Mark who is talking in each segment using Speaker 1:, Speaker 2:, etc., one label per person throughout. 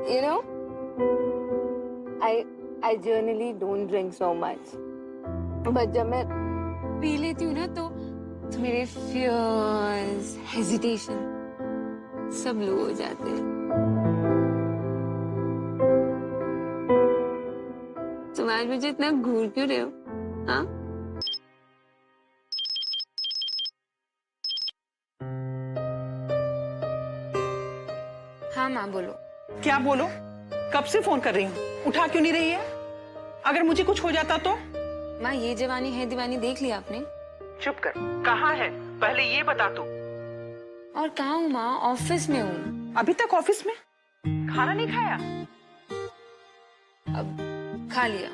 Speaker 1: You know, I generally don't drink so much. But जब मैं P लेती हूँ ना तो मेरे fears, hesitation सब लो हो जाते हैं। तुम आज मुझे इतना घूर क्यों रहे हो? हाँ? हाँ माँ बोलो।
Speaker 2: क्या बोलो? कब से फोन कर रही हूँ, उठा क्यों नहीं रही है? अगर मुझे कुछ हो जाता तो?
Speaker 1: माँ ये जवानी है दीवानी देख लिया आपने?
Speaker 2: चुप कर। कहाँ है? पहले ये बता तू।
Speaker 1: और कहाँ हूँ माँ? ऑफिस में हूँ।
Speaker 2: अभी तक ऑफिस में? खाना नहीं खाया?
Speaker 1: अब खा लिया।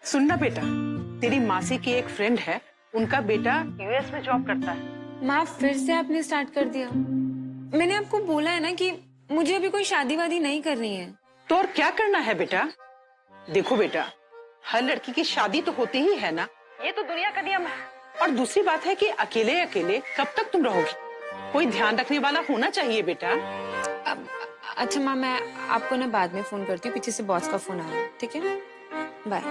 Speaker 2: सुनना बेटा, तेरी मासी की एक फ्रेंड है, उनका बेटा यूएस में जॉब करता है।
Speaker 1: माँ फिर से आपने स्टार्ट कर दिया। मैंने आपको बोला है ना कि मुझे अभी कोई शादी वादी नहीं करनी है।
Speaker 2: तो और क्या करना है बेटा? देखो बेटा, हर लड़की की शादी तो होती ही है ना, ये तो दुनिया का नियम है। और दूसरी बात है कि अकेले अकेले कब तक तुम रहोगी? कोई ध्यान रखने वाला होना चाहिए बेटा।
Speaker 1: अच्छा माँ, मैं आपको ना बाद में फोन करती हूँ, पीछे से बॉस का फोन आ रहा है, ठीक है? बाय।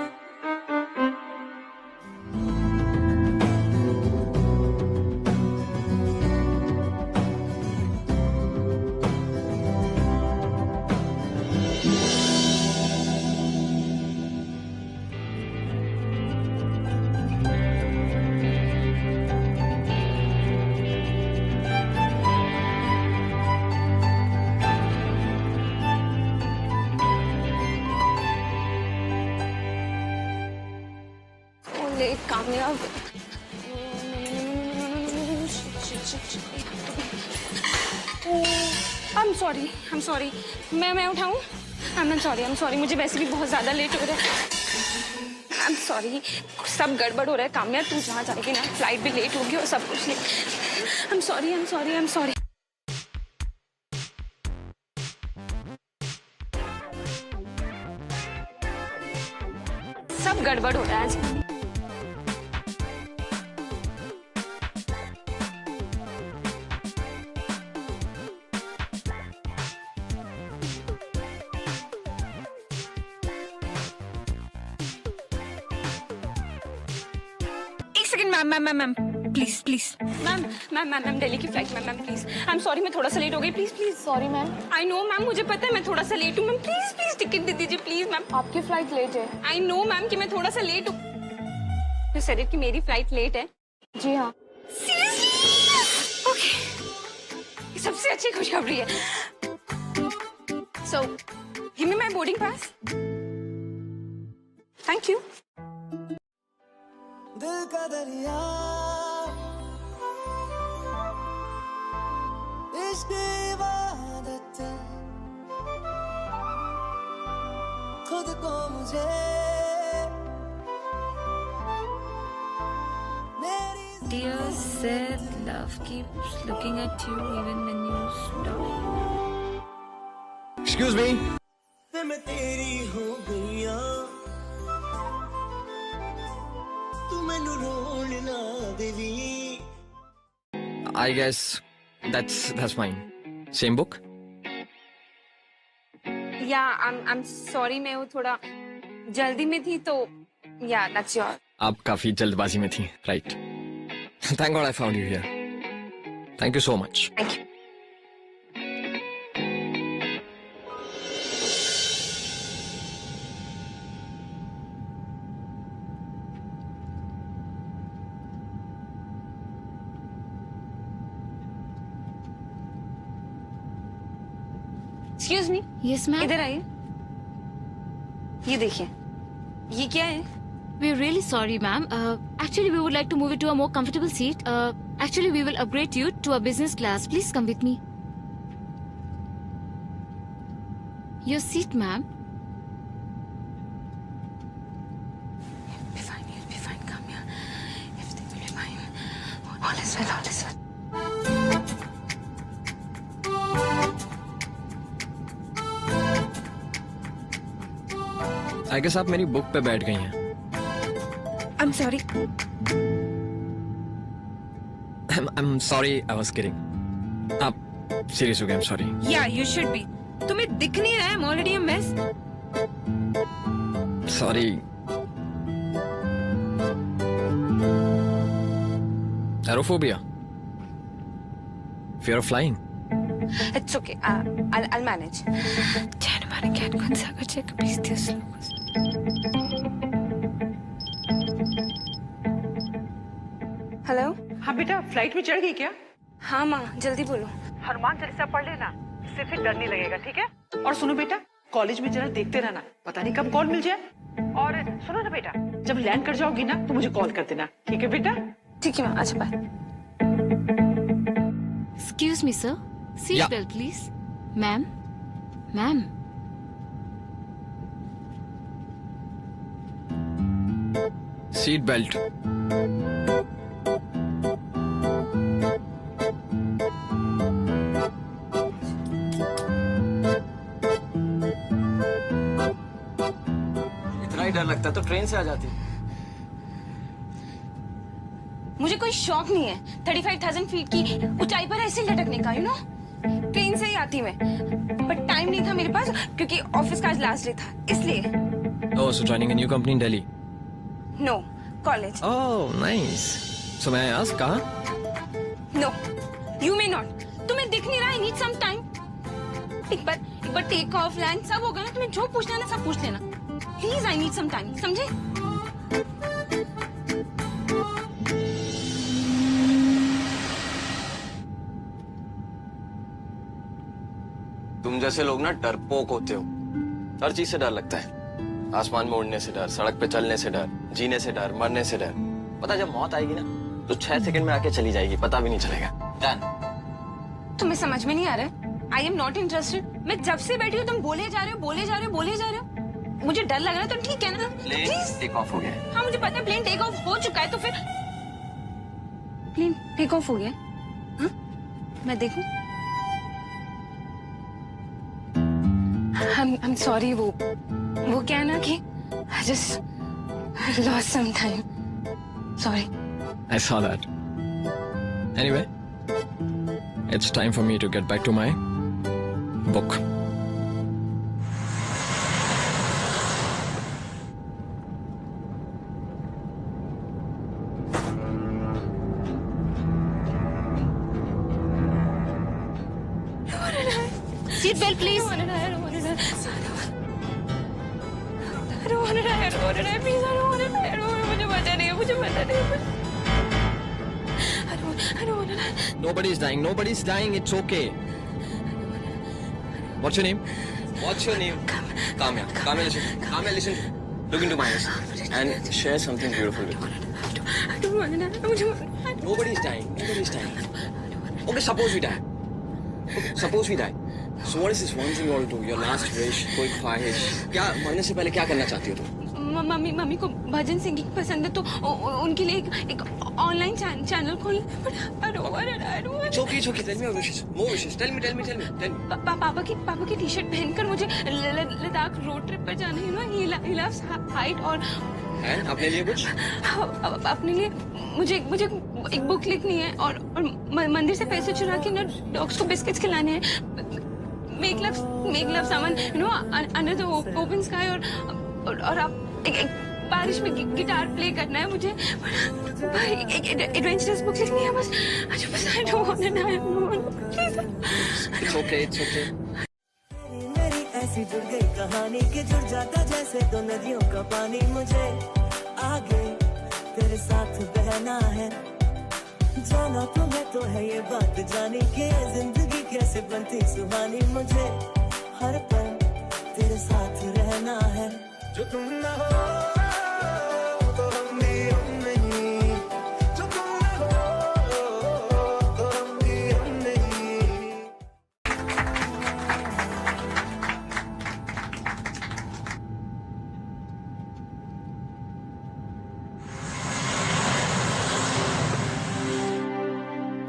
Speaker 1: कामयाब। I'm sorry। मैं उठाऊं? I'm sorry। मुझे वैसे भी बहुत ज्यादा लेट हो रहा है। I'm sorry। सब गड़बड़ हो रहा है। कामयाब तू जहाँ जाएगी ना, फ्लाइट भी लेट होगी और सब कुछ लेट। I'm sorry। सब गड़बड़ हो रहा है आज। मैम प्लीज मैम दिल्ली की flight ma'am please. I am sorry, मैं थोड़ा सा लेट हो गई। Please sorry ma'am. I know ma'am, मुझे पता है मैं थोड़ा सा लेट हूँ मैम। प्लीज टिकट दे दीजिए प्लीज मैम। आपकी फ्लाइट लेट है। आई नो मैम कि मैं थोड़ा सा लेट हूँ। तो सर कि मेरी फ्लाइट लेट है? जी हाँ। सीरियसली? ओके, सबसे अच्छी खुशखबरी है। So give me my boarding pass. Thank you.
Speaker 3: दिल का दरिया इश्क इबादत खुद को मुझे
Speaker 1: Dear Sid, love keeps looking at you even when you stop.
Speaker 4: Excuse me.
Speaker 3: मैं तेरी हो गईया तू मैनू रोल ना देवी।
Speaker 4: I guess that's mine. Same book?
Speaker 1: Yeah, I'm sorry, मैं वो थोड़ा जल्दी में थी तो yeah, that's yours.
Speaker 4: आप काफी जल्दबाजी में थी, right? Thank God I found you here. Thank you so much.
Speaker 1: Thank you. Excuse me.
Speaker 5: Yes, ma'am.
Speaker 1: इधर आइए। ये देखिए, ये क्या है?
Speaker 5: We're really sorry, ma'am. Actually, we would like to move you to a more comfortable seat. Actually, we will upgrade you to a business class. Please come with me. Your seat, ma'am.
Speaker 1: You'll be fine. Come here. Everything will be fine. All is well.
Speaker 4: I guess आप मेरी book पे बैठ गई हैं।
Speaker 1: I'm sorry.
Speaker 4: I'm sorry, I was kidding. आप serious हो गए, I'm sorry.
Speaker 1: Yeah, you should be. तुम्हें दिख नहीं रहा है? I'm already a mess.
Speaker 4: Sorry. Aerophobia. Fear of flying.
Speaker 1: It's okay. I'll manage. चैन हमारे कैट कौन सा कर चेक प्लीज दिस हेलो।
Speaker 2: हाँ बेटा, फ्लाइट में चढ़ गई क्या?
Speaker 1: हाँ माँ, जल्दी बोलो।
Speaker 2: हनुमान चालीसा पढ़ लेना, इससे फिर डर नहीं लगेगा, ठीक है? और सुनो बेटा, कॉलेज में जरा देखते रहना, पता नहीं कब कॉल मिल जाए। और सुनो ना बेटा, जब लैंड कर जाओगी ना तो मुझे कॉल कर देना, ठीक है बेटा?
Speaker 1: ठीक है माँ, अच्छा bye.
Speaker 5: Excuse me, sir. Seat
Speaker 4: Yeah.
Speaker 5: belt, please. Ma'am. Ma'am.
Speaker 4: Seat belt. इतना ही डर लगता तो ट्रेन से आ जाती।
Speaker 1: मुझे कोई शौक नहीं है 35,000 फीट की ऊंचाई पर ऐसे लटकने का, यू नो। ट्रेन से ही आती मैं, बट टाइम नहीं था मेरे पास क्योंकि ऑफिस का आज लास्ट डे था, इसलिए।
Speaker 4: Oh, so joining a new company in Delhi.
Speaker 1: No, college.
Speaker 4: Oh, nice. So may I ask कहाँ?
Speaker 1: No, you may not. तुम्हें दिख नहीं रहा? I need some time. एक बार टेक ऑफ लैंड सब होगा ना, तुम्हें जो पूछना है ना सब पूछ लेना please. I need some time, समझे?
Speaker 4: तुम जैसे लोग ना डरपोक होते हो। हर चीज से डर लगता है। आसमान में उड़ने से डर, सड़क पे चलने से डर, जीने से डर, मरने से डर। पता जब मौत आएगी ना तो 6 सेकंड में आके चली जाएगी, पता भी नहीं चलेगा। डन।
Speaker 1: तुम्हें समझ में नहीं आ रहा है? I am not interested. मैं जब से बैठी हूँ तुम बोले जा रहे हो, बोले जा रहे हो, बोले जा रहे हो। मुझे डर लग रहा है तो ठीक है ना,
Speaker 4: प्लेन
Speaker 1: प्लीज।
Speaker 4: टेक ऑफ हो गया है।
Speaker 1: हाँ मुझे पता है प्लेन टेक ऑफ हो चुका है, तो फिर प्लेन टेक ऑफ हो गया। हाँ? मैं देखूं? I'm sorry, वो क्या है ना कि I just lost some time. Sorry.
Speaker 4: I saw that. Anyway, it's time for me to get back to my book.
Speaker 5: Seat belt, please.
Speaker 4: Nobody's dying. Nobody's dying. It's okay. What's your name? What's your name? Kamya. Kamya, listen. Kamya, listen. Look into my eyes and share something beautiful with me. Nobody's dying. Nobody's dying. Okay, suppose we die. Okay, suppose we die. So what is this one thing you want to do? Your last wish, कोई ख्वाहिश? क्या मरने से पहले क्या करना चाहती हो तुम?
Speaker 1: मम्मी को भजन सिंगिंग पसंद है तो उनके लिए एक ऑनलाइन चैनल खोल।
Speaker 4: It's okay, it's okay. Tell me your wishes. More wishes. Tell me.
Speaker 1: पापा की टी शर्ट पहनकर मुझे लद्दाख रोड ट्रिप पर जाना है ना। He loves height. और
Speaker 4: And अपने लिए कुछ?
Speaker 1: अपने लिए मुझे एक बुक लिखनी है और मंदिर से पैसे चुरा के ना डॉग्स को बिस्किट्स खिलाने हैं। Make love someone you know under the open sky. और आप एक बारिश में गिटार प्ले करना है मुझे। एक एडवेंचरस बुक लिखनी है बस। I don't want to die please.
Speaker 4: It's okay, it's okay.
Speaker 3: मेरी ऐसी जुड़ गई कहानी कि जुड़ जाता जैसे दो नदियों का पानी। मुझे आगे तेरे साथ बहना है, जाना तुम्हें तो है ये बात जानी कि ये जिंदगी कैसे बनती सुहानी। मुझे हर पल तेरे साथ रहना है, जो तुम ना हो तो हम भी हम नहीं, जो तुम ना हो तो हम भी हम नहीं।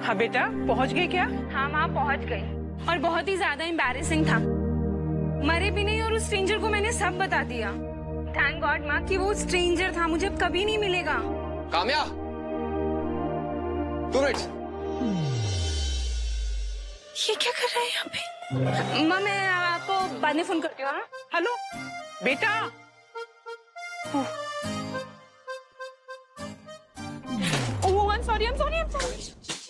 Speaker 2: हाँ बेटा, पहुंच गए क्या?
Speaker 1: हाँ माँ पहुंच गई और बहुत ही ज्यादा एम्बैरेसिंग था। मरे भी नहीं और उस स्ट्रेंजर को मैंने सब बता दिया। थैंक गॉड माँ कि वो स्ट्रेंजर था, मुझे अब कभी नहीं मिलेगा।
Speaker 4: काम्या, 2 minutes.
Speaker 1: ये क्या कर रहा है यहाँ पे? माँ मैं आपको बाद में फोन करती हूँ। हाँ?
Speaker 2: हेलो बेटा,
Speaker 1: oh I am sorry, I am sorry, I am sorry,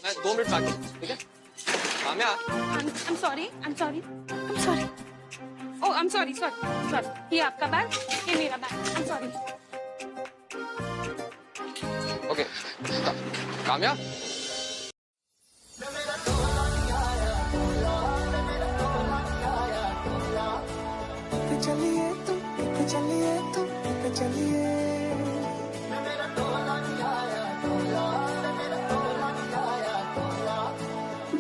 Speaker 4: मैं 2 मिनट बाकी, ठीक है? Kamya,
Speaker 1: I am sorry, I am sorry, I am sorry, oh I am sorry, sorry sorry, ये आपका बैग, ये मेरा bag, I am sorry.
Speaker 4: Okay, Kamya,
Speaker 3: चलिए तुम, चलिए तुम, चलिए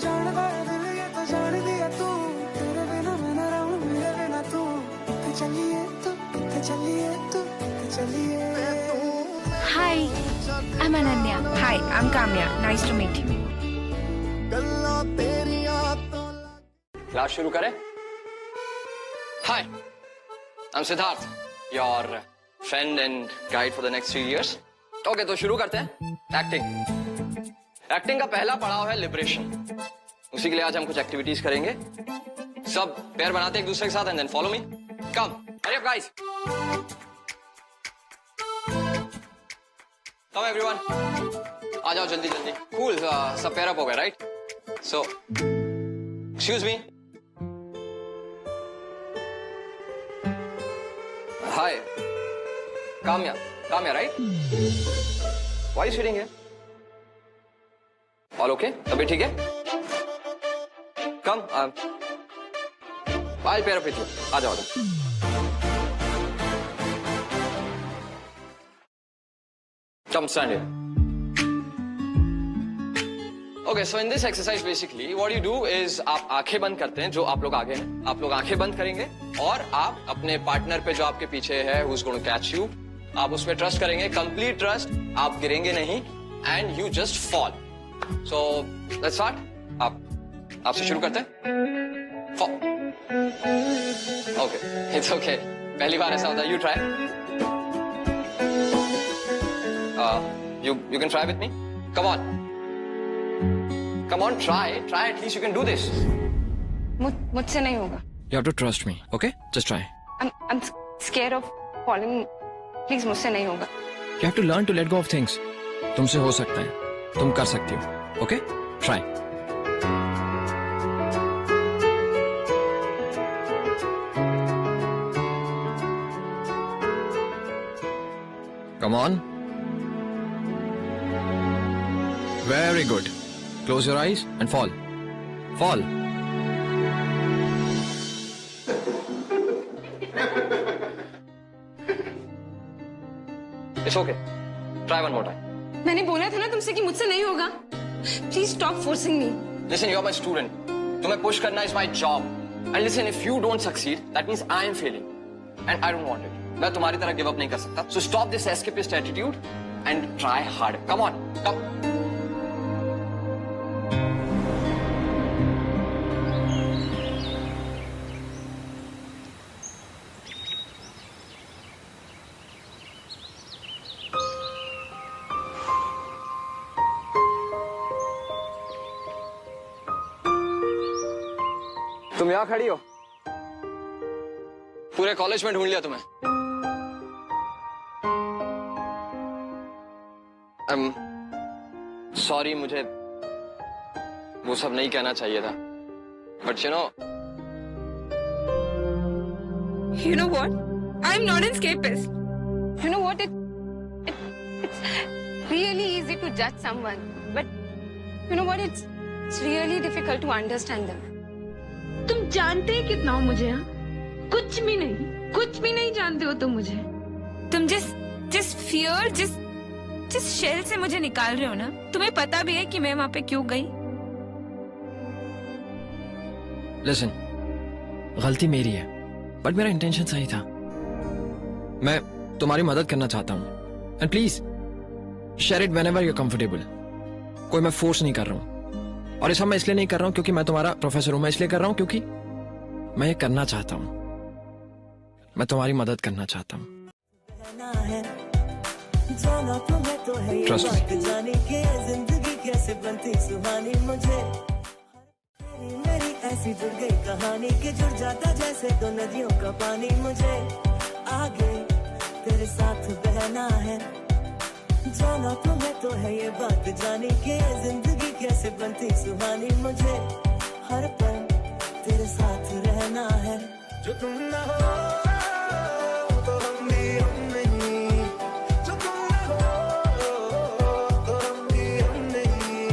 Speaker 3: जान गया दिल ये तो जान दिया तू, तेरे बिना मैं न रहूं, मेरे बिना तू, चलिए तुम, चलिए तुम, चलिए।
Speaker 5: Hi, I'm Ananya.
Speaker 1: Hi, I'm Kamya. Nice to meet you.
Speaker 4: Class शुरू करें? Hi, I'm Siddharth, your friend and guide for the next 3 years. Okay, तो शुरू करते हैं। एक्टिंग। एक्टिंग का पहला पड़ाव है लिबरेशन। उसी के लिए आज हम कुछ एक्टिविटीज करेंगे। सब पैर बनाते एक दूसरे के साथ and then follow me. Come, hurry up guys. Come everyone, आ जाओ जल्दी जल्दी। कूल, सब पैर अप हो गए, right? So excuse me. Hi, Kamya, Kamya, right? Why are you sitting here? All okay? तभी ठीक है? Come, I'll pair up with you. आ जाओ, आ जाओ। Come, stand here. Okay, so in this exercise basically what you do is आप आंखें बंद करते हैं, जो आप लोग आगे हैं, आप लोग आंखें बंद करेंगे और आप अपने पार्टनर पे जो आपके पीछे है who's going to catch you, आप उस पे ट्रस्ट करेंगे, कंप्लीट ट्रस्ट, आप गिरेंगे नहीं and you just fall. So let's start. आपसे शुरू करते हैं। ओके, इट्स ओके, पहली बार ऐसा होता है। You try, you can try with me, come on, come on, try at least you can do this.
Speaker 1: मुझसे नहीं होगा।
Speaker 4: You have to trust me, okay? Just try.
Speaker 1: I'm scared of falling. Please, मुझसे नहीं होगा।
Speaker 4: You have to learn to let go of things. तुमसे हो सकता है, तुम कर सकती हो, okay? Try. Come on. Very good. Close your eyes and fall. Fall. It's okay. Try one more time.
Speaker 1: मैंने बोला था ना तुमसे कि मुझसे नहीं होगा। Please stop forcing me.
Speaker 4: Listen, you're my student. तुम्हें push करना is my job. And listen, if you don't succeed, that means I am failing. And I don't want it. मैं तुम्हारी तरह give up नहीं कर सकता. So stop this escapist attitude and try harder. Come on. Come. तुम यहाँ खड़ी हो, पूरे कॉलेज में ढूंढ लिया तुम्हें। सॉरी, मुझे वो सब नहीं कहना चाहिए था, but
Speaker 1: You know what? I'm not an escapist. You know what? It's really easy to judge someone, but you know what? It's really difficult to understand them.
Speaker 6: तुम जानते ही कितना हो मुझे? हाँ, कुछ भी नहीं जानते हो तुम मुझे।
Speaker 1: तुम जिस फियर, जिस शेल से मुझे निकाल रहे हो ना, तुम्हें पता भी है कि मैं वहां पे क्यों गई?
Speaker 7: Listen, गलती मेरी है, बट मेरा इंटेंशन सही था। मैं तुम्हारी मदद करना चाहता हूँ, and please share it whenever you are comfortable. कोई मैं फोर्स नहीं कर रहा हूँ, और ये सब मैं इसलिए नहीं कर रहा हूँ क्योंकि मैं तुम्हारा प्रोफेसर हूँ, मैं इसलिए कर रहा हूँ क्योंकि मैं ये करना चाहता हूँ, मैं तुम्हारी मदद करना चाहता हूँ। Trust me.
Speaker 3: जाने के जिंदगी कैसे बनती सुहानी मुझे, मेरी ऐसी जुड़ गई कहानी कि जुड़ जाता जैसे दो नदियों का पानी। मुझे आगे तेरे साथ बहना है, जाना तुम्हें तो है ये बात जानी कि जिंदगी कैसे बनती सुहानी। मुझे हर पल तेरे साथ रहना है। जो तुम ना हो तो हम भी हम नहीं, जो तुम ना हो तो हम भी हम नहीं।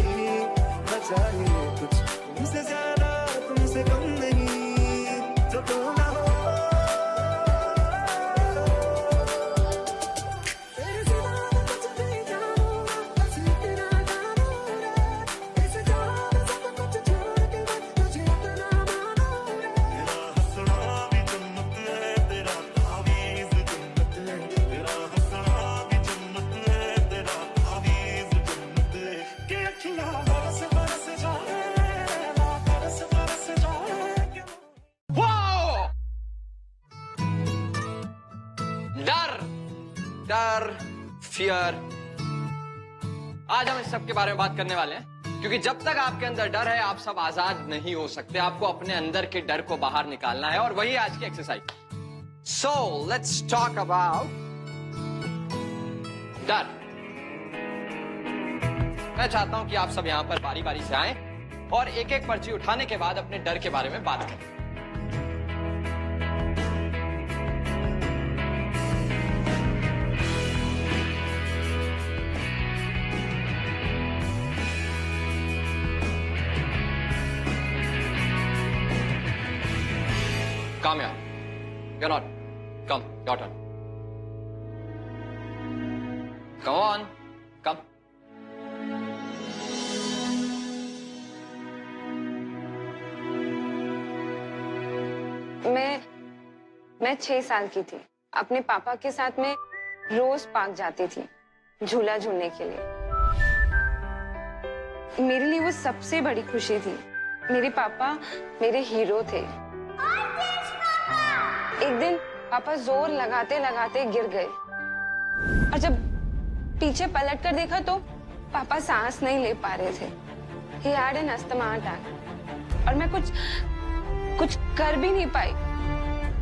Speaker 3: न चाहिए कुछ तुमसे ज्यादा तुमसे कम नहीं, जो तुम ना हो तेरे सिवा कुछ भी जानूंगा, बस तेरा जानूंगा। ऐसे जान सब कुछ छोड़ के मैं तुझे अपना मानूंगा। तेरा हंसना भी जन्नत है, तेरा तावीज़ जन्नत है। तेरा हंसना भी जन्नत है, तेरा तावीज़ जन्नत है। कि अखियाँ बरस बरस जाए, ना बरस बरस जाए।
Speaker 7: वाओ! डर, डर, फियर। आज हम इस सब के बारे में बात करने वाले हैं, क्योंकि जब तक आपके अंदर डर है आप सब आजाद नहीं हो सकते। आपको अपने अंदर के डर को बाहर निकालना है, और वही आज की exercise. So let's talk about डर। मैं चाहता हूं कि आप सब यहां पर बारी बारी से आएं और एक एक पर्ची उठाने के बाद अपने डर के बारे में बात करें। Come here. You're not. Come, your turn. Come on. Come.
Speaker 1: मैं 6 साल की थी। अपने पापा के साथ में रोज पार्क जाती थी झूला झूलने के लिए। मेरे लिए वो सबसे बड़ी खुशी थी। मेरे पापा मेरे हीरो थे। एक दिन पापा जोर लगाते लगाते गिर गए, और जब पीछे पलट कर देखा तो पापा सांस नहीं ले पा रहे थे। He had an asthma attack, और मैं कुछ कर भी नहीं पाई।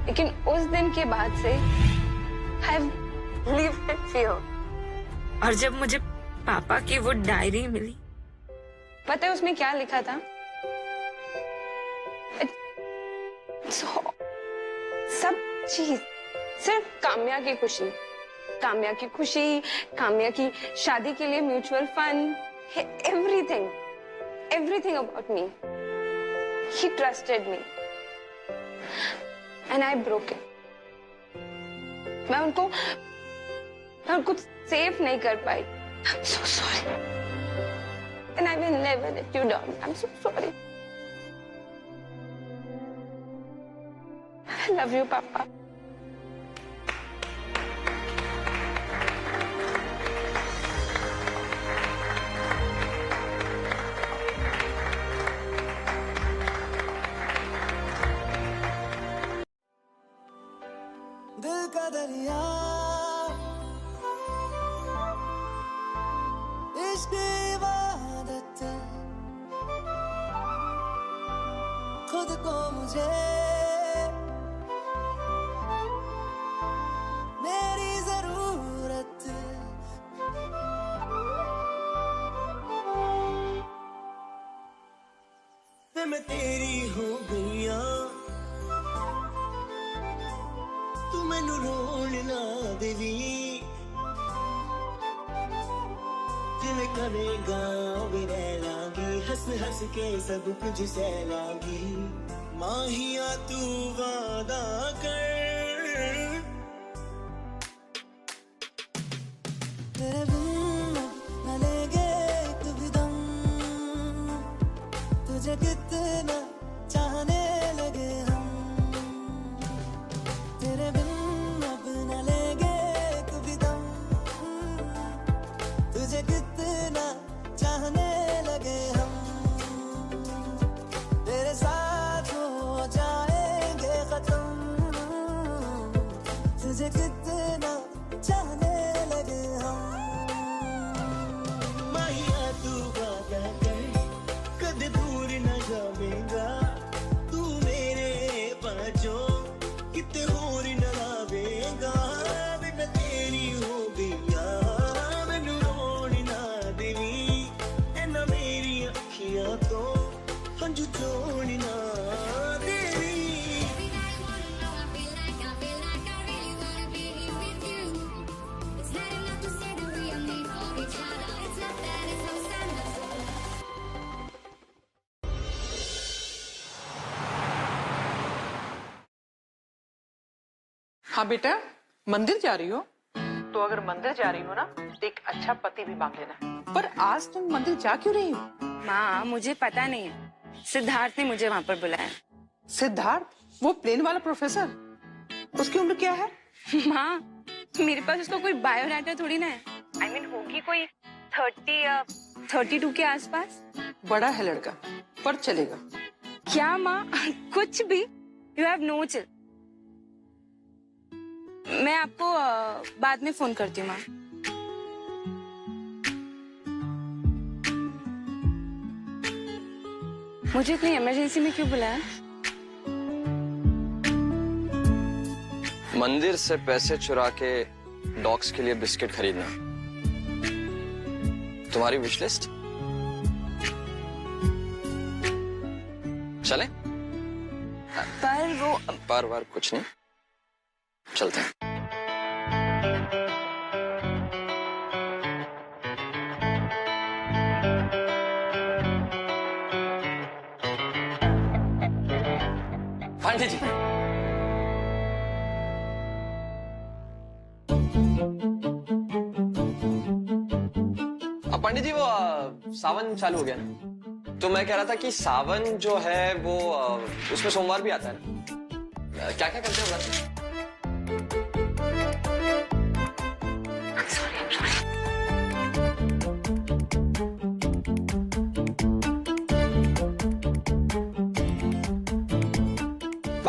Speaker 1: लेकिन उस दिन के बाद से I've lived in fear।
Speaker 6: और जब मुझे पापा की वो डायरी मिली,
Speaker 1: पता है उसमें क्या लिखा था? सब चीज सिर्फ काम्या की खुशी, काम्या की खुशी, काम्या की शादी के लिए mutual fund, everything about me। He trusted me and I broke it। मैं उनको सेफ नहीं कर पाई। I'm so sorry and I will never let you down। I'm so sorry। I love you, Papa।
Speaker 3: दिल का दरिया इश्क इबादत, खुद को मुझे मेरी जरूरत। मैं तेरी हो गईया, तू मैनू रोण ना देवी। जिवें करेगा भी रह लांगी, हंस हंस के सब कुछ सह लांगी। माहिया तू वादा कर, तेरे बिन न लेंगे कभी दम। तुझे कितना चाहने लगे हम, तेरे बिन अब न लेंगे कभी दम। तुझे कितना चाहने लगे हम, तेरे साथ हो जाएंगे खत्म। तुझे कितना चाहने लगे हम। माहिया तू वादा कर, कद दूर न जाएगा।
Speaker 2: हाँ बेटा, मंदिर जा रही हो? तो अगर मंदिर जा रही हो ना, तो एक अच्छा पति भी मांग लेना। पर आज तुम मंदिर जा क्यों रही हो?
Speaker 1: माँ मुझे पता नहीं है, सिद्धार्थ ने मुझे वहाँ पर बुलाया।
Speaker 2: सिद्धार्थ, वो प्लेन वाला प्रोफेसर, उसकी उम्र क्या है?
Speaker 1: माँ मेरे पास उसका कोई बायोडाटा थोड़ी ना है। I mean, होगी कोई 30 या 32 के आसपास।
Speaker 2: बड़ा है लड़का, पर चलेगा।
Speaker 1: क्या माँ? कुछ भी? You have no chill. मैं आपको बाद में फोन करती हूँ माँ। मुझे इतनी इमरजेंसी में क्यों बुलाया?
Speaker 4: मंदिर से पैसे चुरा के डॉग्स के लिए बिस्किट खरीदना तुम्हारी विश लिस्ट? चले?
Speaker 1: पर वो
Speaker 4: बार बार कुछ नहीं, चलते हैं। पांडे जी, अब पांडे जी वो सावन चालू हो गया ना, तो मैं कह रहा था कि सावन जो है वो उसमें सोमवार भी आता है ना, क्या क्या करते हो व्रत में?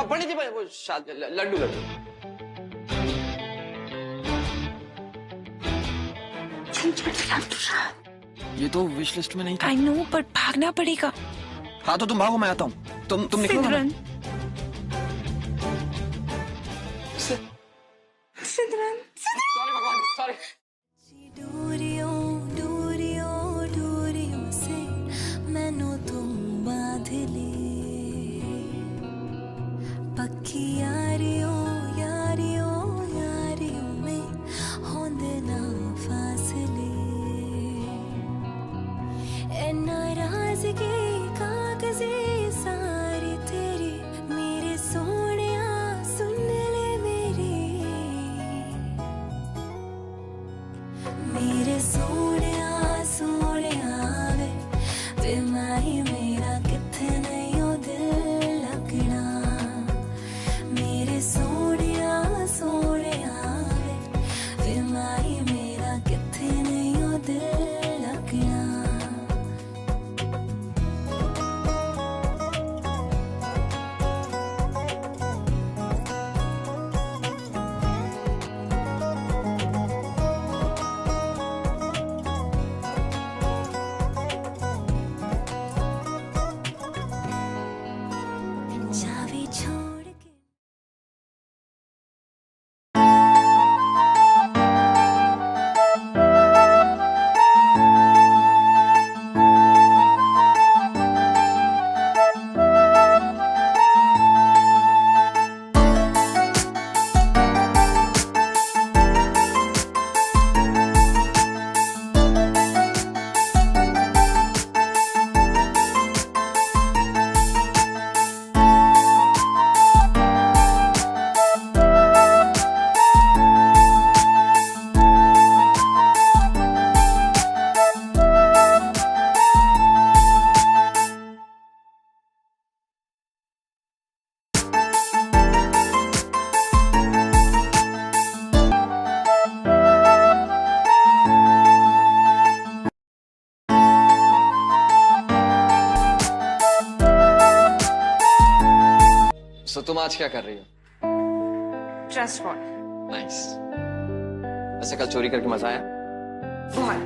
Speaker 4: पंडित जी वो लड्डू लड्डू
Speaker 7: ये तो विश लिस्ट में नहीं था।
Speaker 6: आई नो, पर भागना पड़ेगा।
Speaker 7: हाँ तो तुम भागो, मैं आता हूँ। तुम निकलो ना।
Speaker 1: सिद्धार्थ
Speaker 4: सॉरी भगवान, सॉरी।
Speaker 3: दूरियों दूरियों दूरियों से मैनू तुम बांध ले, पक्की यारियों यारियों यारियों में होंदे ना फासले, ए नाराज़गी कागज़े सारी तेरी, मेरे सोनिया सुन ले मेरे सोनिया सोनिया वे माही मेरा किथे नहीं हो दिल लगना, मेरे सोनिया सोनिया वे माही मेरा किथे नहीं हो दिल लगना। चाबी छोड़ के
Speaker 4: सो तुम आज क्या कर रही हो?
Speaker 1: Trust for
Speaker 4: nice. वैसे कल चोरी करके मजा आया?
Speaker 1: बहुत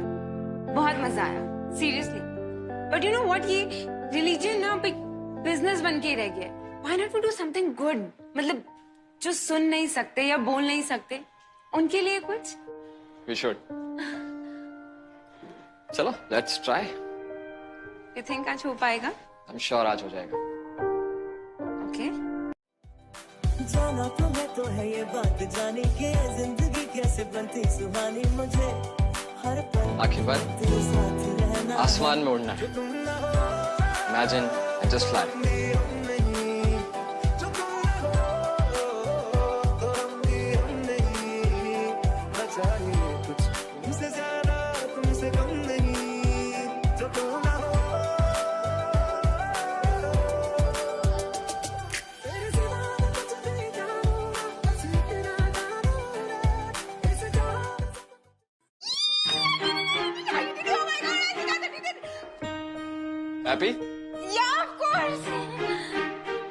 Speaker 1: बहुत मजा आया, seriously. But you know what, ये रिलीजन ना एक बिजनेस बन के ही रह गया। Why not we do something good? मतलब जो सुन नहीं सकते या बोल नहीं सकते उनके लिए कुछ।
Speaker 4: We should. चलो लेट्स ट्राई।
Speaker 1: यू थिंक आज हो पाएगा?
Speaker 4: I'm sure आज हो जाएगा।
Speaker 1: ओके
Speaker 3: जाना तुम्हें तो है ये बात जाने के, जिंदगी कैसे बनती सुहानी, मुझे हर पल
Speaker 4: आखिर बार
Speaker 3: तेरे साथ रहना।
Speaker 4: आसमान में उड़ना है। Imagine I just fly. Happy?
Speaker 1: Yeah, of course.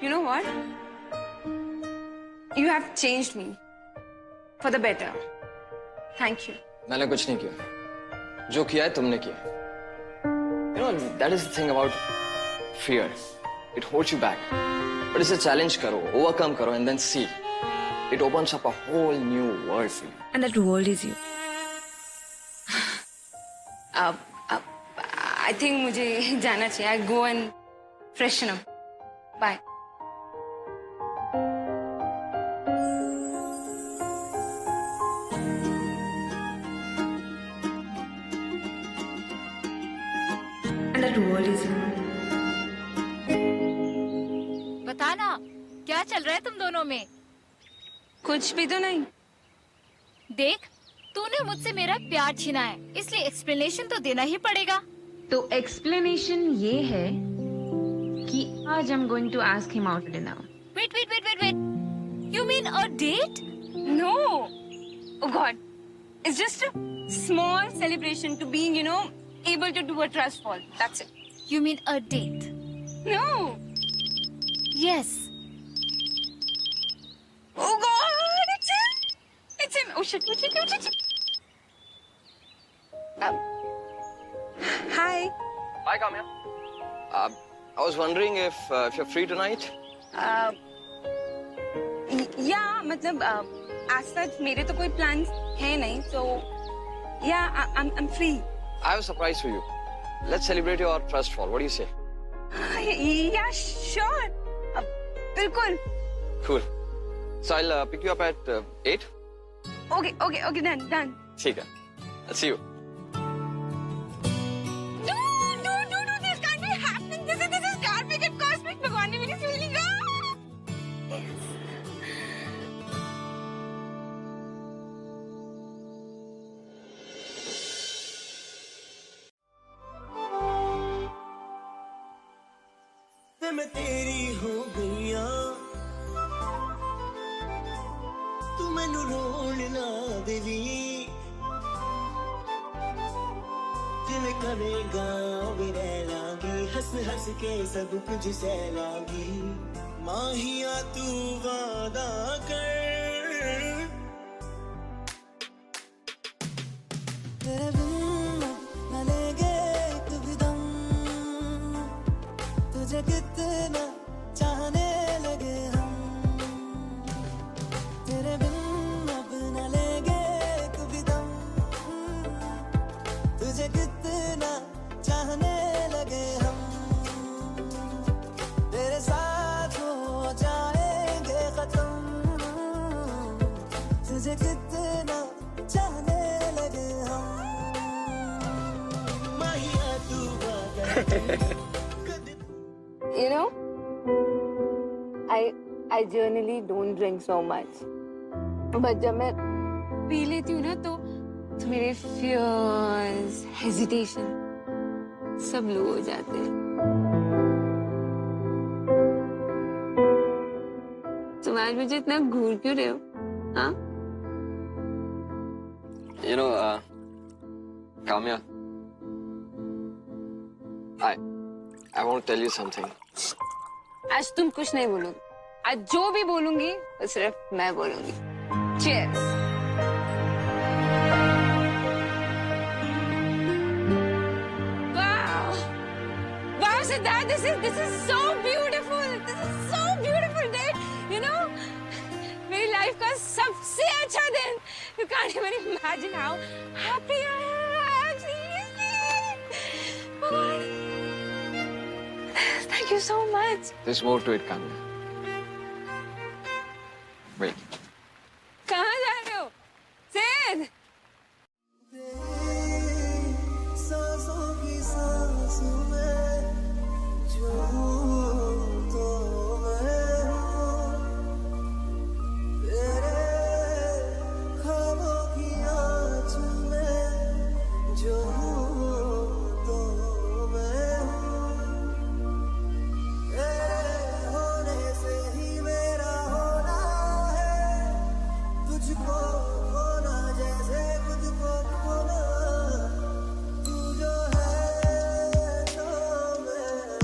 Speaker 1: You know what? You have changed me for the better. Thank you.
Speaker 7: मैंने कुछ नहीं किया, जो किया है तुमने किया। You know, that is the thing about fear. It holds you back. But इसे challenge करो, overcome करो, and then see. It opens up a whole new world for you.
Speaker 1: And that world is you. I think मुझे जाना चाहिए. I go and freshen up. Bye. And that world is you.
Speaker 5: बताना क्या चल रहा है तुम दोनों में?
Speaker 1: कुछ भी तो नहीं.
Speaker 5: देख, तूने मुझसे मेरा प्यार छीना है, इसलिए एक्सप्लेनेशन तो देना ही पड़ेगा।
Speaker 6: तो एक्सप्लेनेशन ये है कि आज I'm going to ask him out to dinner.
Speaker 5: Wait. You mean a date?
Speaker 1: No. Oh God. It's just a small celebration to being, able to do a trust fall. That's it.
Speaker 5: You mean a date?
Speaker 1: No.
Speaker 5: Yes.
Speaker 1: Oh God, it's him. It's him. Oh shit. Hi.
Speaker 7: Hi, Kamya. I was wondering if you're free tonight.
Speaker 1: Yeah, मतलब as such मेरे तो कोई plans है नहीं, so yeah, I'm free.
Speaker 7: I have a surprise for you. Let's celebrate your trust fall. What do you say?
Speaker 1: Yeah, sure. बिल्कुल.
Speaker 7: Cool. So I'll pick you up at 8.
Speaker 1: Okay, done.
Speaker 7: ठीक है. I'll see you.
Speaker 1: No, this can't be happening. This is karmic and cosmic. भगवान ने मेरी सुन ली. Yes.
Speaker 3: मैं तेरी हो गईया तू मैनू रोण ना देवी जिवें करेगा भी रह लांगी हंस के सब कुछ सह लांगी माहिया तू वादा कर तेरे बिन न लेंगे एक भी दम तुझे कितना चाहने लगे हम तेरे बिन अब न लेंगे एक भी दम तुझे कितना चाहने लगे हम तेरे साथ हो जाएंगे खत्म तुझे कितना चाहने लगे हम माहिया तू वादा
Speaker 1: I generally don't drink so much. But जब मैं पी लेती हूँ ना तो मेरे fears, hesitation सब लो हो जाते हैं. तुम आज मुझे इतना घूर क्यों रहे हो? हाँ?
Speaker 7: You know, Kamya, I want to tell you something.
Speaker 1: आज तुम कुछ नहीं बोलोगे. आज जो भी बोलूंगी वो सिर्फ मैं बोलूंगी. Cheers. Wow, Siddharth, this is so beautiful. This is so beautiful day. मेरी लाइफ का सबसे अच्छा दिन. You can't even imagine how happy I am. Seriously. Oh God. Thank you so much.
Speaker 7: There's more to it, Kamya. Wait.
Speaker 1: कहाँ जा रहे हो? सिद्ध.
Speaker 3: सांसों की सांस में जो हूँ तो मैं हूँ तेरे ख्वाबों की आँच में जो हूँ तो मैं हूँ तेरे होने से ही मेरा होना है तुझको खोना जैसे खुद को खोना तू जो है तो मैं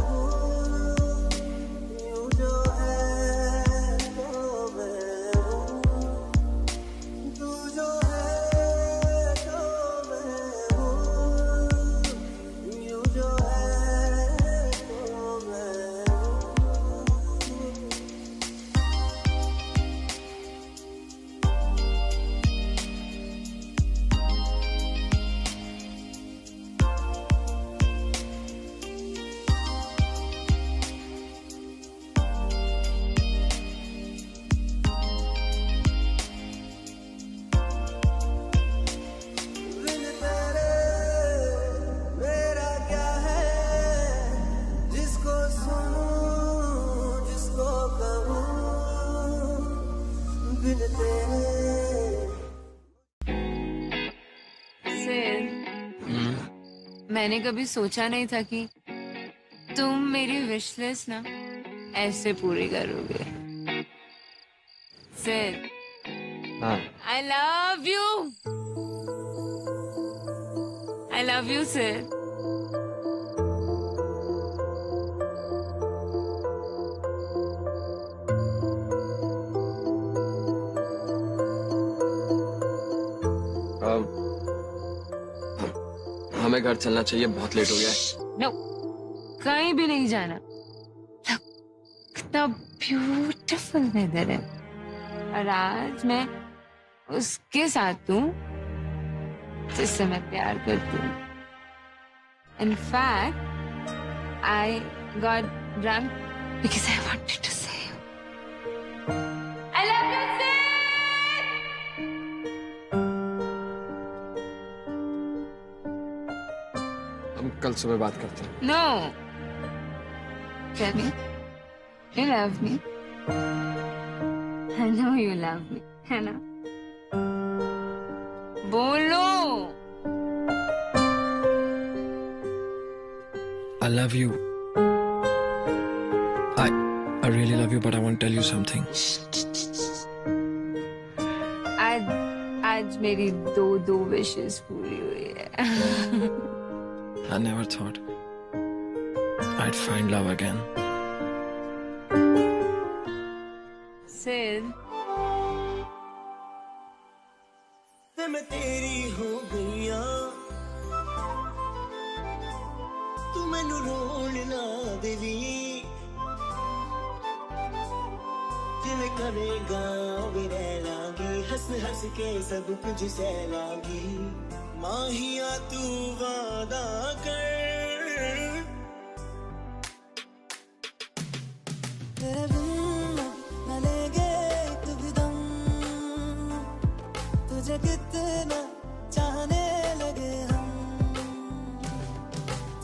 Speaker 6: मैंने कभी सोचा नहीं था कि तुम मेरी विश लिस्ट ना ऐसे पूरी करोगे। सिर, I love you. I love you sir.
Speaker 7: हमें घर चलना चाहिए, बहुत लेट हो गया है।
Speaker 6: नो, कहीं भी नहीं जाना। कितना ब्यूटीफुल वेदर है और आज मैं उसके साथ हूँ जिससे मैं प्यार करती हूँ। In fact, I got drunk because I wanted to say I love you, Sid!
Speaker 7: हम कल सुबह बात करते हैं।
Speaker 6: No. Tell me. You love me. I know you love me. है ना? बोलो.
Speaker 7: I love you. I really love you, but I want to tell you something.
Speaker 6: आज मेरी दो विशेस पूरी हुई है.
Speaker 7: I never thought I'd find love again.
Speaker 6: Sid.
Speaker 3: मैं तेरी हो गईया तू मैनू रोण ना देवी जिवें करेगा वे रह लांगी हंस हंस के सब कुछ सह लांगी माहिया तू वादा कर तेरे बिन न लेंगे एक भी दम तुझे कितना चाहने लगे हम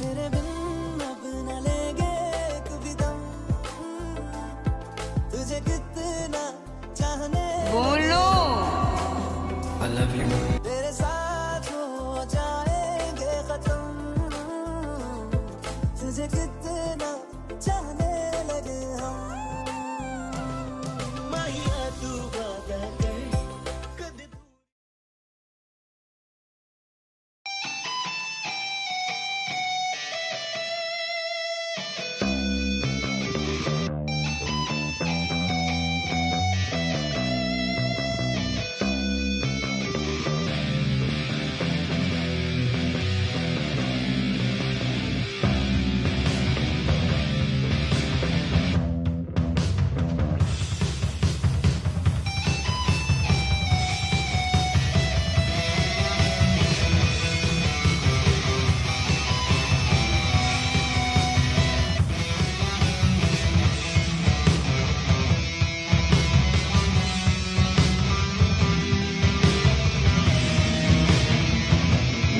Speaker 3: तेरे बिन अब न लेंगे एक भी दम तुझे कितना चाहने
Speaker 6: बोलो.
Speaker 7: I love you.
Speaker 3: तेरे साथ हो जाएंगे खत्म तुझे कितना चाहने लगे हम माहिया तू वादा कर कद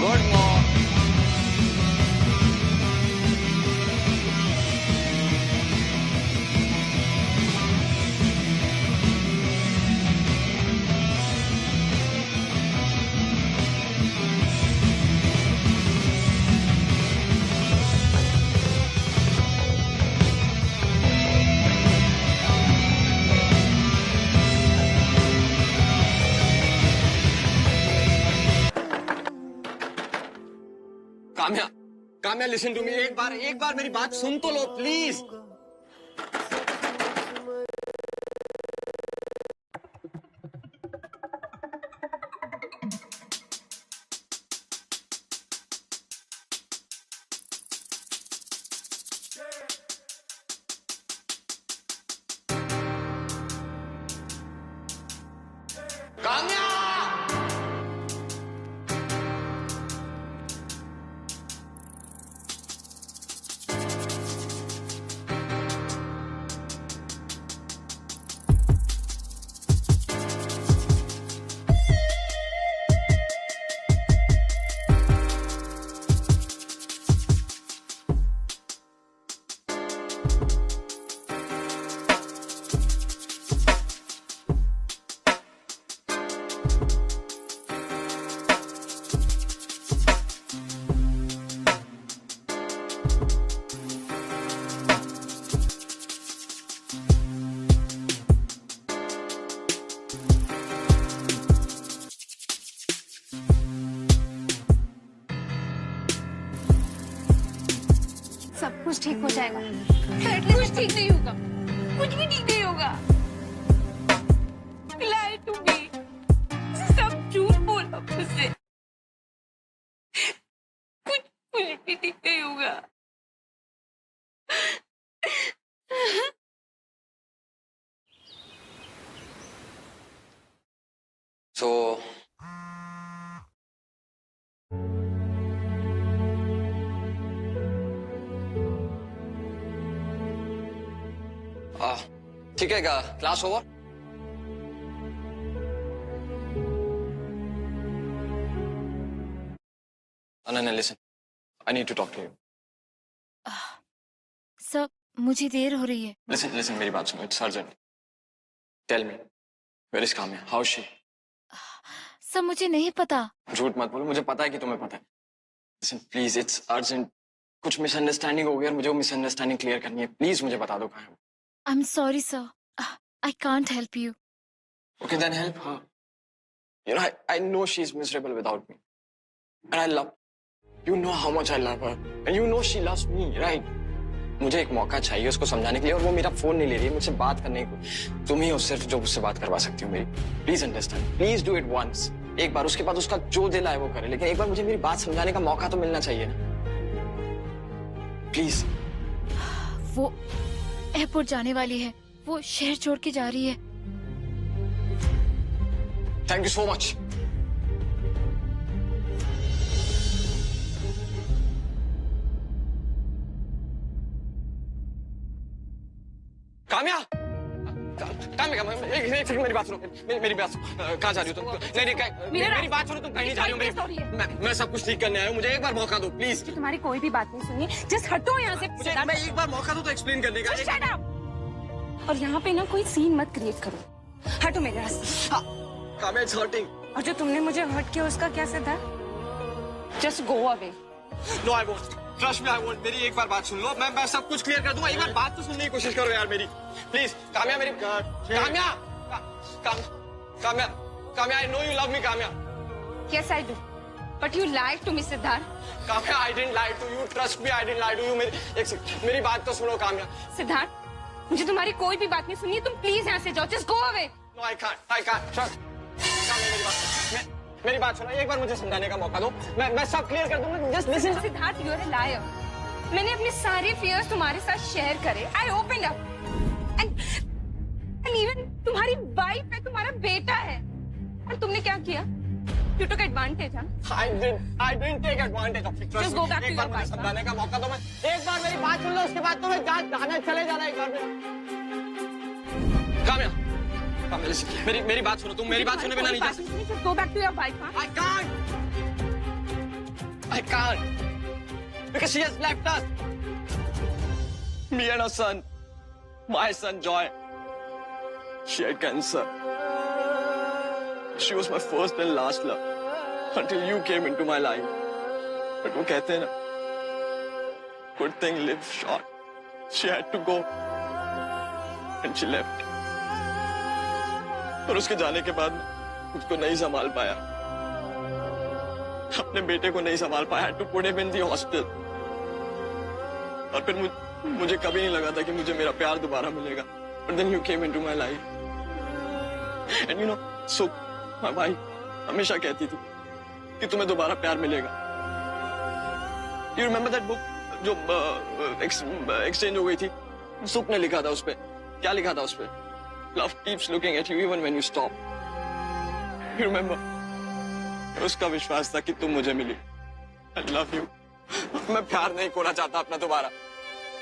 Speaker 4: good morning. Kamya, Kamya listen to me, एक बार मेरी बात सुन तो लो प्लीज। काम्या,
Speaker 1: सब कुछ ठीक हो जाएगा। कुछ ठीक नहीं होगा, कुछ भी ठीक नहीं होगा। Lie to me. सब झूठ बोला मुझसे। कुछ भी ठीक नहीं होगा।
Speaker 4: So ठीक है क्या class over? Ananya listen, I need to talk to you.
Speaker 5: Sir मुझे देर हो रही है।
Speaker 4: लिसन लिसन मेरी बात सुनो, it's urgent. Tell me, where is Kamya? How is she?
Speaker 5: Sir मुझे नहीं पता।
Speaker 4: झूठ मत बोलो, मुझे पता है कि तुम्हें पता है। Listen please, it's urgent. कुछ मिसअंडरस्टैंडिंग हो गई और मुझे वो मिसअंडरस्टैंडिंग क्लियर करनी है। प्लीज मुझे बता दो कहाँ है वो।
Speaker 5: आई am sorry sir, I can't help you.
Speaker 4: Okay, then help her. You know, I know she's miserable without me. And I love, you know how much I love her. And you know she loves me, right? मुझे एक मौका चाहिए उसको समझाने के लिए, और वो मेरा फोन नहीं ले रही है मुझसे बात करने को। तुम ही हो सिर्फ जो मुझसे बात करवा सकती हो मेरी। Please understand, please do it once. एक बार, उसके बाद उसका जो दिल आए वो करे, लेकिन एक बार मुझे मेरी बात समझाने का मौका तो मिलना चाहिए ना। प्लीज।
Speaker 5: वो एयरपोर्ट जाने वाली है, वो शहर छोड़ के जा रही है।
Speaker 4: Thank you so much. Kamya, एक सेकंड मेरी बात सुनो। मेरी बात सुनो। कहाँ जा रही हो तुम? नहीं मेरी बात सुनो, तुम कहीं नहीं जा रही हो। मैं सब कुछ ठीक करने आया हूँ, मुझे एक बार मौका दो प्लीज।
Speaker 1: तुम्हारी कोई भी बात नहीं सुनी। जस्ट हटो यहाँ से।
Speaker 4: मुझे मैं एक बार मौका दो तो एक्सप्लेन करने का।
Speaker 1: Shut up! और यहाँ पे ना कोई सीन मत क्रिएट करो। हटो मेरे रास्ते।
Speaker 4: Kamya, it's hurting.
Speaker 1: और जो तुमने मुझे हर्ट किया उसका क्या Siddharth? Just go away.
Speaker 4: No I won't, trust me I won't. मेरी एक बार बात सुन लो, मैं सब कुछ क्लियर कर दूंगा। एक बार बात तो सुनने की कोशिश करो यार मेरी, प्लीज। काम्या मेरी, Kamya I know you love me Kamya.
Speaker 1: Yes I do, but you lied to me Siddharth.
Speaker 4: Kamya I didn't lie to you, trust me I didn't lie to you. मेरी बात तो सुनो काम्या।
Speaker 1: सिद्धार्थ, मुझे तुम्हारी कोई भी बात नहीं सुननी। तुम प्लीज यहाँ से जाओ। Just go away.
Speaker 4: No I can't trust. मेरी बात सुनो, एक बार मुझे समझाने का मौका दो। मैं सब क्लियर कर दूंगा। Just listen.
Speaker 1: Siddharth, you are a liar. मैंने अपने सारे फियर्स तुम्हारे साथ शेयर करे। I open up and even तुम्हारी वाइफ है, तुम्हारा बेटा है, और तुमने क्या किया? You took advantage, huh?
Speaker 4: I didn't take advantage of it.
Speaker 1: Just go back to
Speaker 4: एक
Speaker 1: your
Speaker 4: बार मुझे
Speaker 1: wife,
Speaker 4: समझाने का मौका दो। मैं एक बार मेरी बात सुन लो, उसके बाद तुम्हें जाना चले जाना एक बार में। काम्या, मेरी बात सुनो, तुम मेरी बात सुने बिना नहीं जा सकती।
Speaker 1: Just go back to your wife, huh?
Speaker 4: I can't, because she has left us. Me and her son, my son Joy, she had cancer. She was my first and last love until you came into my life. But वो कहते हैं ना, good thing live short. She had to go and she left. और उसके जाने के बाद उसको नहीं संभाल पाया, अपने बेटे को नहीं संभाल पाया। Had to put him in the hospital. और फिर मुझे कभी नहीं लगा था कि मुझे मेरा प्यार दोबारा मिलेगा। But then you came into my life. And you know, so my wife हमेशा कहती थी कि तुम्हें दोबारा प्यार मिलेगा। You remember that book जो एक्सचेंज हो गई थी? सुख ने लिखा था उस पे। क्या लिखा था उस पे? Love keeps looking at you even when you stop. You remember? उसका विश्वास था कि तुम मुझे मिली। I love you. मैं प्यार नहीं खोना चाहता अपना दोबारा।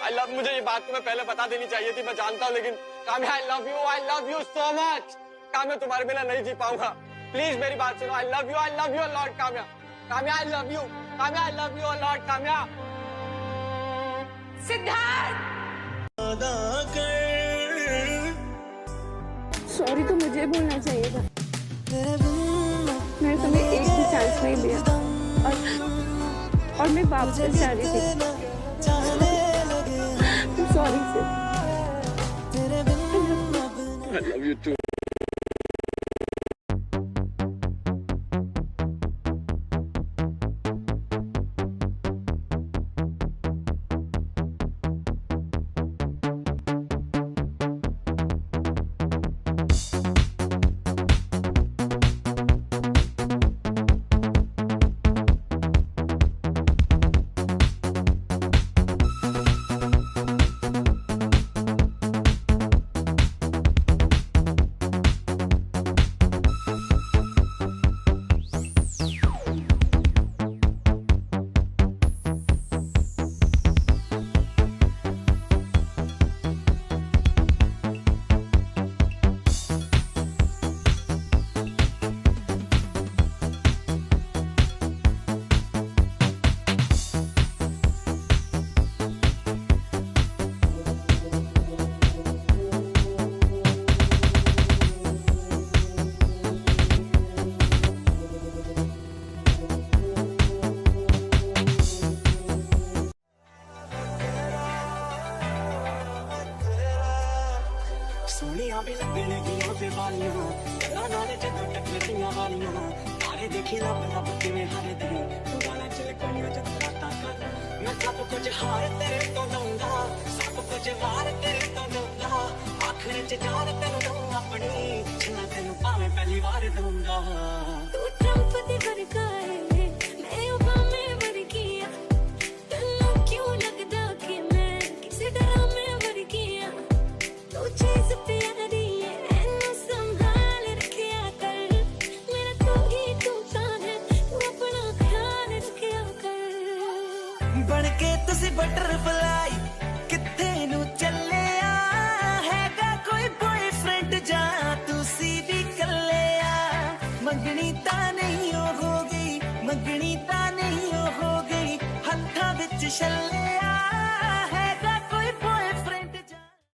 Speaker 4: I love, मुझे ये बात तुम्हें पहले बता देनी चाहिए थी, मैं जानता हूँ, लेकिन Kamya I love you so much. Kamya, तुम्हारे बिना नहीं जी पाऊंगा। प्लीज मेरी बात सुनो। I love you a lot Kamya. Kamya I love you। Kamya I love you a lot Kamya.
Speaker 1: Siddharth, sorry तो मुझे बोलना चाहिए था। और मैं वापस जा रही थी। Sorry sir.
Speaker 4: I love you too.
Speaker 3: Sonia भी लगने गिया पे वालियां गल्लां नाल जदों टकरदियां वालियां तारे देखी लब लब किवें हरदे तू गाना चल कोनियां जद रातां कर मैं सब कुछ हार तेरे तो लूंगा सब कुछ वार तेरे तो लूंगा आखिर च जान तेनू दूं अपनी छला तेनू भावें पहली बार दूंगा
Speaker 8: तू ट्रंप दी वर्गा है मैं ओबामे वर्गी आ तन्नू क्यों लगदा कि मैं किसे ड्रामे वर्गी आ तू चीज प्यारी है एनू संभाल रखिया कर मेरा तू ही तू है तू अपना ख्याल रखिया कर
Speaker 3: बन के तुसी बटरफ्लाई किथे नू चले हैगा कोई बॉयफ्रेंड जा तुसी भी कले मंगनी ता नहीं हो गई मंगनी ता नहीं हो गई हत्था विच छल्ले